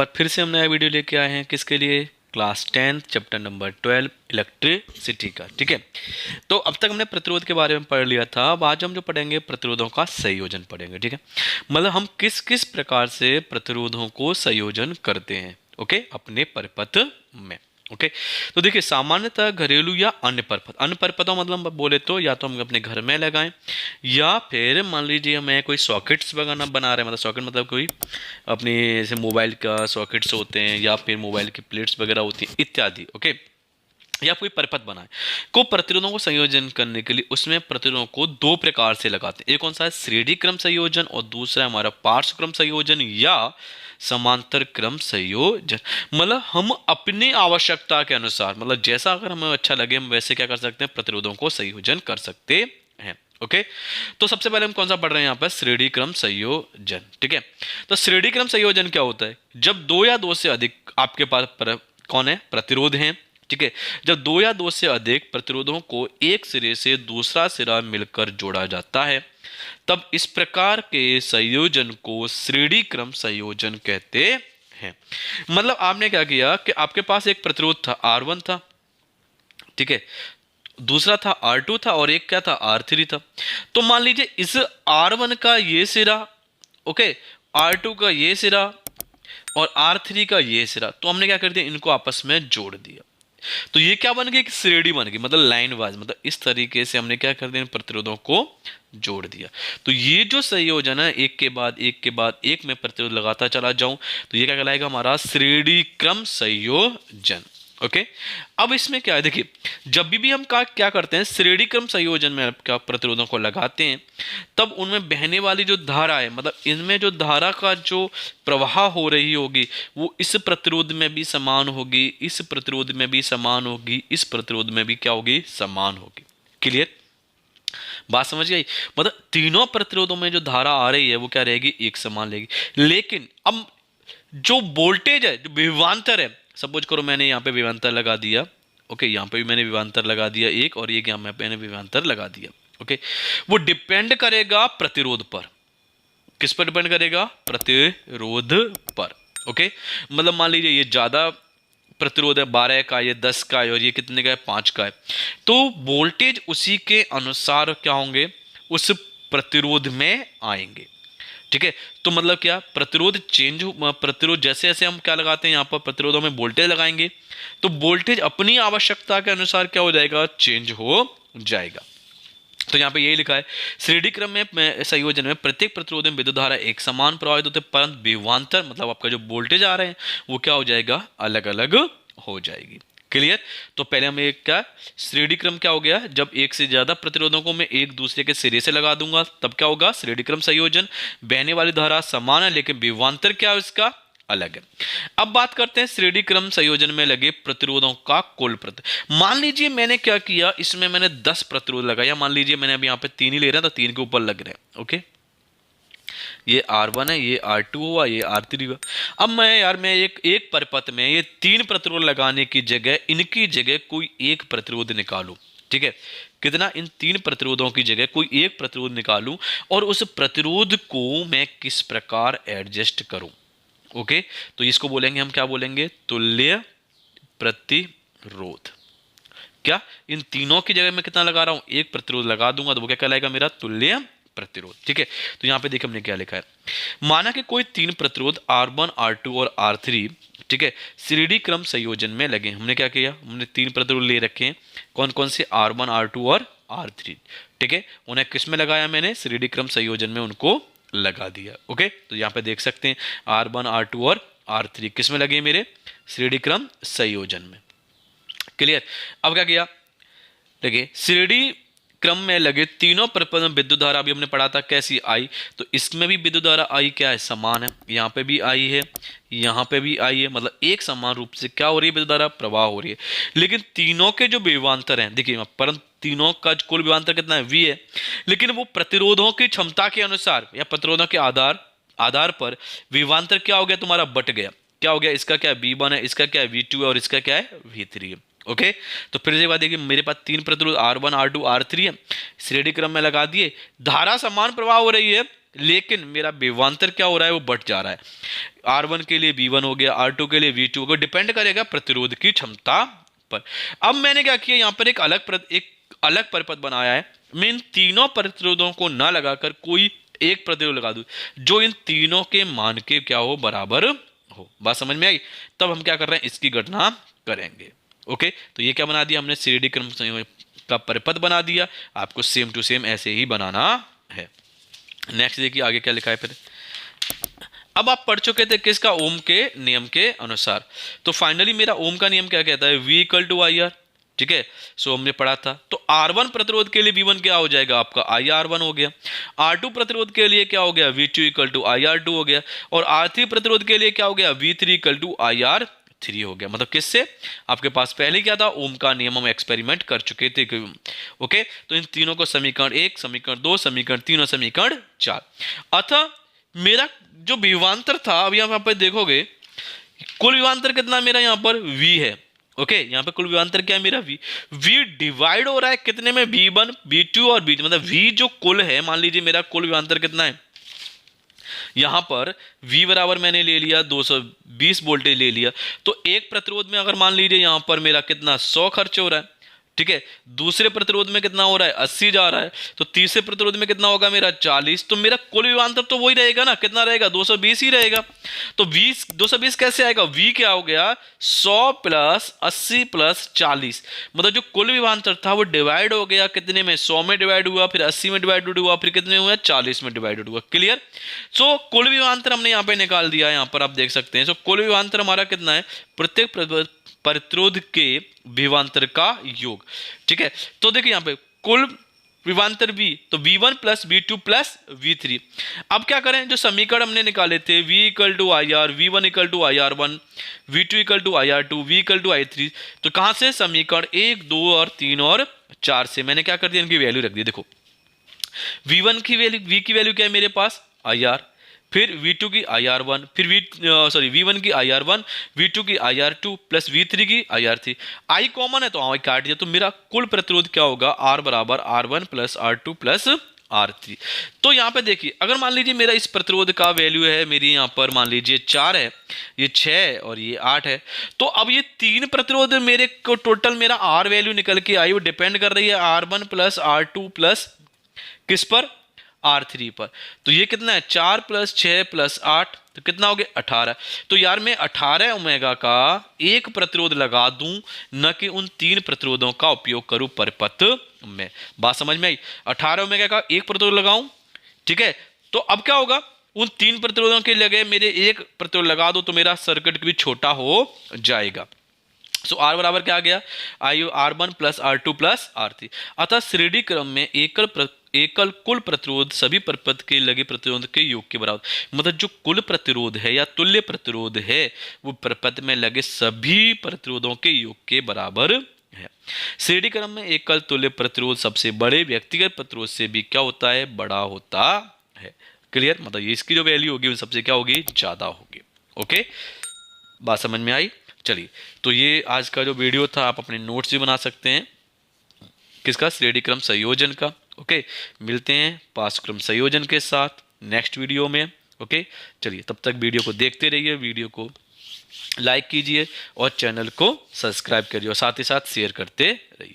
बार फिर से हम नया वीडियो लेके आए हैं, किसके लिए? क्लास 10 चैप्टर नंबर 12 इलेक्ट्रिसिटी का। ठीक है, तो अब तक हमने प्रतिरोध के बारे में पढ़ लिया था। अब आज हम जो पढ़ेंगे प्रतिरोधों का संयोजन पढ़ेंगे। ठीक है, मतलब हम किस किस प्रकार से प्रतिरोधों को संयोजन करते हैं, ओके, अपने परिपथ में। ओके, तो देखिए सामान्यतः घरेलू या अन्य परिपथों मतलब बोले तो या तो हम अपने घर में लगाएं, या फिर मान लीजिए मैं कोई सॉकेट्स वगैरह बना रहे हैं, मतलब सॉकेट मतलब कोई अपने जैसे मोबाइल का सॉकेट्स होते हैं, या फिर मोबाइल की प्लेट्स वगैरह होती हैं इत्यादि। ओके, या कोई परिपथ बनाए को प्रतिरोधों को संयोजन करने के लिए उसमें प्रतिरोधों को दो प्रकार से लगाते हैं। एक कौन सा है? श्रेणी क्रम संयोजन, और दूसरा है हमारा पार्श्व क्रम संयोजन या समांतर क्रम संयोजन। मतलब हम अपनी आवश्यकता के अनुसार, मतलब जैसा अगर हमें अच्छा लगे हम वैसे क्या कर सकते हैं, प्रतिरोधों को संयोजन कर सकते हैं। ओके, तो सबसे पहले हम कौन सा पढ़ रहे हैं यहाँ पर? श्रेणी क्रम संयोजन। ठीक है, तो श्रेणी क्रम संयोजन क्या होता है? जब दो या दो से अधिक आपके पास कौन है? प्रतिरोध हैं। ठीक है, जब दो या दो से अधिक प्रतिरोधों को एक सिरे से दूसरा सिरा मिलकर जोड़ा जाता है, तब इस प्रकार के संयोजन को श्रेणी क्रम संयोजन कहते हैं। मतलब आपने क्या किया कि आपके पास एक प्रतिरोध था R1 था, ठीक है, दूसरा था R2 था, और एक क्या था? R3 था। तो मान लीजिए इस R1 का ये सिरा, ओके, R2 का ये सिरा और R3 का ये सिरा, तो हमने क्या कर दिया? इनको आपस में जोड़ दिया। तो ये क्या बन गई? एक श्रेणी बन गई, मतलब लाइन वाइज, मतलब इस तरीके से हमने क्या कर दिया? इन प्रतिरोधों को जोड़ दिया। तो ये जो संयोजन है, एक के बाद एक के बाद एक में प्रतिरोध लगाता चला जाऊं, तो ये क्या कहलाएगा? हमारा श्रेणी क्रम संयोजन। ओके, अब इसमें क्या है, देखिए जब भी हम क्या करते हैं, श्रेणी क्रम संयोजन में क्या प्रतिरोधों को लगाते हैं, तब उनमें बहने वाली जो धारा है, मतलब इनमें जो धारा का जो प्रवाह हो रही होगी वो इस प्रतिरोध में भी समान होगी, इस प्रतिरोध में भी समान होगी, इस प्रतिरोध में भी क्या होगी? समान होगी। क्लियर? बात समझ गई? मतलब तीनों प्रतिरोधों में जो धारा आ रही है वो क्या रहेगी? एक समान रहेगी। लेकिन अब जो वोल्टेज है, जो विभवांतर है, सपोज करो मैंने यहाँ पे विभवांतर लगा दिया, ओके, यहाँ पे भी मैंने विभवांतर लगा दिया एक, और एक यहाँ पे मैंने विभवांतर लगा दिया। ओके, वो डिपेंड करेगा प्रतिरोध पर। किस पर डिपेंड करेगा? प्रतिरोध पर। ओके, मतलब मान लीजिए ये ज्यादा प्रतिरोध है 12 का, ये 10 का है, और ये कितने का है? 5 का है। तो वोल्टेज उसी के अनुसार क्या होंगे? उस प्रतिरोध में आएंगे। ठीक है, तो मतलब क्या? प्रतिरोध प्रतिरोध जैसे जैसे हम क्या लगाते हैं यहाँ पर प्रतिरोधों में वोल्टेज लगाएंगे, तो वोल्टेज अपनी आवश्यकता के अनुसार क्या हो जाएगा? चेंज हो जाएगा। तो यहाँ पे यही लिखा है, श्रेणी क्रम में संयोजन में प्रत्येक प्रतिरोध में विद्युत धारा एक समान प्रवाहित होते, परंतु विभवांतर मतलब आपका जो वोल्टेज आ रहे हैं वो क्या हो जाएगा? अलग अलग हो जाएगी। क्लियर? तो पहले हम एक क्या श्रेणी क्रम क्या हो गया? जब एक से ज्यादा प्रतिरोधों को मैं एक दूसरे के सिरे से लगा दूंगा तब क्या होगा? श्रेणी क्रम संयोजन। बहने वाली धारा समान है लेकिन विभवांतर क्या है उसका? अलग है। अब बात करते हैं श्रेणी क्रम संयोजन में लगे प्रतिरोधों का कुल मान लीजिए मैंने क्या किया, इसमें मैंने 10 प्रतिरोध लगाया। मान लीजिए मैंने अभी यहाँ पे 3 ही ले रहा है, तो 3 के ऊपर लग रहे हैं। ओके, ये R1 है, ये R2 हुआ, ये R3 हुआ। अब मैं एक परिपथ में ये 3 प्रतिरोध लगाने की जगह इनकी जगह कोई एक प्रतिरोध निकालूं। ठीक है, कितना? इन 3 प्रतिरोधों की जगह कोई एक प्रतिरोध निकालूं, और उस प्रतिरोध को मैं किस प्रकार एडजस्ट करूं। ओके, तो इसको बोलेंगे हम, क्या बोलेंगे? तुल्य प्रतिरोध। क्या इन तीनों की जगह मैं कितना लगा रहा हूं? एक प्रतिरोध लगा दूंगा तो वो क्या कहलाएगा? मेरा तुल्य प्रतिरोध। ठीक है, तो यहां पे देखिए हमने क्या लिखा है। माना कि कोई 3 प्रतिरोध R1 R2 और R3, ठीक है, श्रेणी क्रम संयोजन में लगे। हमने क्या किया? हमने 3 प्रतिरोध ले रखे हैं। कौन कौन से? R1 R2 और R3। ठीक है, उन्हें किस में लगाया? मैंने श्रेणी क्रम संयोजन में उनको लगा दिया। ओके, तो यहाँ पे देख सकते हैं R1 R2 और R3 किस में लगे? मेरे श्रेणी क्रम संयोजन में। क्लियर? अब क्या किया? देखिए श्रेणी क्रम में लगे तीनों परिपथ में विद्युत धारा अभी हमने पढ़ा था कैसी आई, तो इसमें भी विद्युत धारा आई क्या है? समान है। यहाँ पे भी आई है, यहाँ पे भी आई है, मतलब एक समान रूप से क्या हो रही है? विद्युत धारा प्रवाह हो रही है। लेकिन तीनों के जो विभवांतर हैं, देखिए परंतु तीनों का कुल विभवांतर कितना है? V है। लेकिन वो प्रतिरोधों की क्षमता के अनुसार या प्रतिरोधों के आधार पर विभवांतर क्या हो गया? तुम्हारा बट गया। क्या हो गया? इसका क्या है? V1 है, इसका क्या है? V2 है, और इसका क्या है? V3 है। ओके, तो फिर से बात देखिए, मेरे पास 3 प्रतिरोध R1 R2 R3 है, श्रेणी क्रम में लगा दिए, धारा समान प्रवाह हो रही है, लेकिन मेरा विभवांतर क्या हो रहा है, वो बढ़ जा रहा है। R1 के लिए V1 हो गया, R2 के लिए V2 हो गया, डिपेंड करेगा प्रतिरोध की क्षमता पर। अब मैंने क्या किया, यहाँ पर एक अलग परिपथ बनाया है। मैं इन तीनों प्रतिरोधों को ना लगाकर कोई एक प्रतिरोध लगा दूं जो इन तीनों के मान के क्या हो, बराबर हो। बात समझ में आई? तब हम क्या कर रहे हैं, इसकी गणना करेंगे। ओके, तो ये क्या बना दिया हमने, श्रेणी क्रम संयोजन का परिपथ बना दिया। आपको सेम टू सेम ऐसे ही बनाना है। नेक्स्ट देखिए आगे क्या लिखा है फिर। अब आप पढ़ चुके थे किसका, ओम के नियम के अनुसार। तो फाइनली मेरा ओम का नियम क्या कहता है, V equal to I R. ठीक है, सो हमने पढ़ा था। तो R1 प्रतिरोध के लिए V1 क्या हो जाएगा आपका, IR1 हो गया। R2 प्रतिरोध के लिए क्या हो गया, V2 इक्वल टू IR2 हो गया। और R3 प्रतिरोध के लिए क्या हो गया, V3 इक्वल टू IR3 हो गया। मतलब किससे, आपके पास पहले क्या था, ओम का नियम हम एक्सपेरिमेंट कर चुके थे। ओके, तो इन तीनों को समीकरण 1, समीकरण 2, समीकरण 3 और समीकरण 4। अतः मेरा जो विभवांतर था, अब यहाँ पर देखोगे कुल विभवांतर कितना मेरा यहाँ पर V है। ओके, यहाँ पे कुल विभवांतर क्या है मेरा V डिवाइड हो रहा है कितने में, V1, V2 और V3। मतलब V जो कुल है, मान लीजिए मेरा कुल विभवांतर कितना है, यहां पर V बराबर मैंने ले लिया 220 वोल्टेज ले लिया। तो एक प्रतिरोध में अगर मान लीजिए यहां पर मेरा कितना 100 खर्च हो रहा है, ठीक है, दूसरे प्रतिरोध में कितना हो रहा है 80 जा रहा है, तो तीसरे प्रतिरोध में कितना होगा मेरा 40। तो मेरा कुल विभवांतर तो वही रहेगा ना, कितना रहेगा 220 ही रहेगा। तो 220 कैसे आएगा, V क्या हो गया 100 प्लस 80 प्लस 40। मतलब जो कुल विभवांतर था वो डिवाइड हो गया कितने में, 100 में डिवाइड हुआ, फिर 80 में डिवाइड हुआ, फिर कितने हुआ 40 में डिवाइडेड हुआ। क्लियर? सो कुल विभवांतर हमने यहाँ पे निकाल दिया, यहाँ पर आप देख सकते हैं। सो कुल विभवांतर हमारा कितना है, प्रत्येक प्रतिरोध के विभवांतर का योग। ठीक है, तो देखिए यहाँ पे कुल विभवांतर V, तो V1 plus V2 plus V3। अब क्या करें, जो समीकरण हमने निकाले थे V equal to I R, V1 equal to IR1, V2 equal to IR2, V equal to I3। तो कहां से, समीकरण 1, 2 और 3 और 4 से मैंने क्या कर दिया, इनकी वैल्यू रख दी। देखो V1 की वैल्यू, V की वैल्यू क्या है मेरे पास IR, फिर V2 की IR1, फिर V1 की IR1, V2 की IR2 प्लस V3 की IR3। I कॉमन है तो आई काट दिया। तो मेरा कुल प्रतिरोध क्या होगा, R बराबर R1 plus R2 plus R3। तो यहाँ पे देखिए, अगर मान लीजिए मेरा इस प्रतिरोध का वैल्यू है मेरी यहाँ पर मान लीजिए 4 है, ये 6 और ये 8 है। तो अब ये तीन प्रतिरोध मेरे को टोटल मेरा R वैल्यू निकल के आई, वो डिपेंड कर रही है R1 प्लस R2 प्लस किस पर, R3 पर। तो ये कितना है 4 प्लस 6 प्लस 8, तो कितना हो गया 18। तो यार मैं 18 ओमेगा का एक प्रतिरोध लगा दूं, न कि उन तीन प्रतिरोधों का उपयोग करूं परिपथ में। बात समझ में आई? 18 ओमेगा का एक प्रतिरोध लगाऊं, ठीक है। तो अब क्या होगा, उन तीन प्रतिरोधों के लगे मेरे एक प्रतिरोध लगा दो तो मेरा सर्किट भी छोटा हो जाएगा। सो R बराबर क्या आ गया, R1 plus R2 plus R3। अतः श्रेणी क्रम में एकल कुल प्रतिरोध सभी परिपथ के लगे प्रतिरोध के योग के बराबर। मतलब जो कुल प्रतिरोध है या तुल्य प्रतिरोध है वो परिपथ में लगे सभी प्रतिरोधों के योग के बराबर है। श्रेणी क्रम में एकल तुल्य प्रतिरोध सबसे बड़े व्यक्तिगत प्रतिरोध से भी क्या होता है, बड़ा होता है। क्लियर? मतलब ये इसकी जो वैल्यू होगी वो सबसे क्या होगी, ज्यादा होगी। ओके, बात समझ में आई? चलिए, तो ये आज का जो वीडियो था, आप अपने नोट्स भी बना सकते हैं किसका, श्रेणी क्रम संयोजन का। ओके, मिलते हैं पाठ्यक्रम संयोजन के साथ नेक्स्ट वीडियो में। ओके, चलिए तब तक वीडियो को देखते रहिए, वीडियो को लाइक कीजिए और चैनल को सब्सक्राइब करिए और साथ ही साथ शेयर करते रहिए।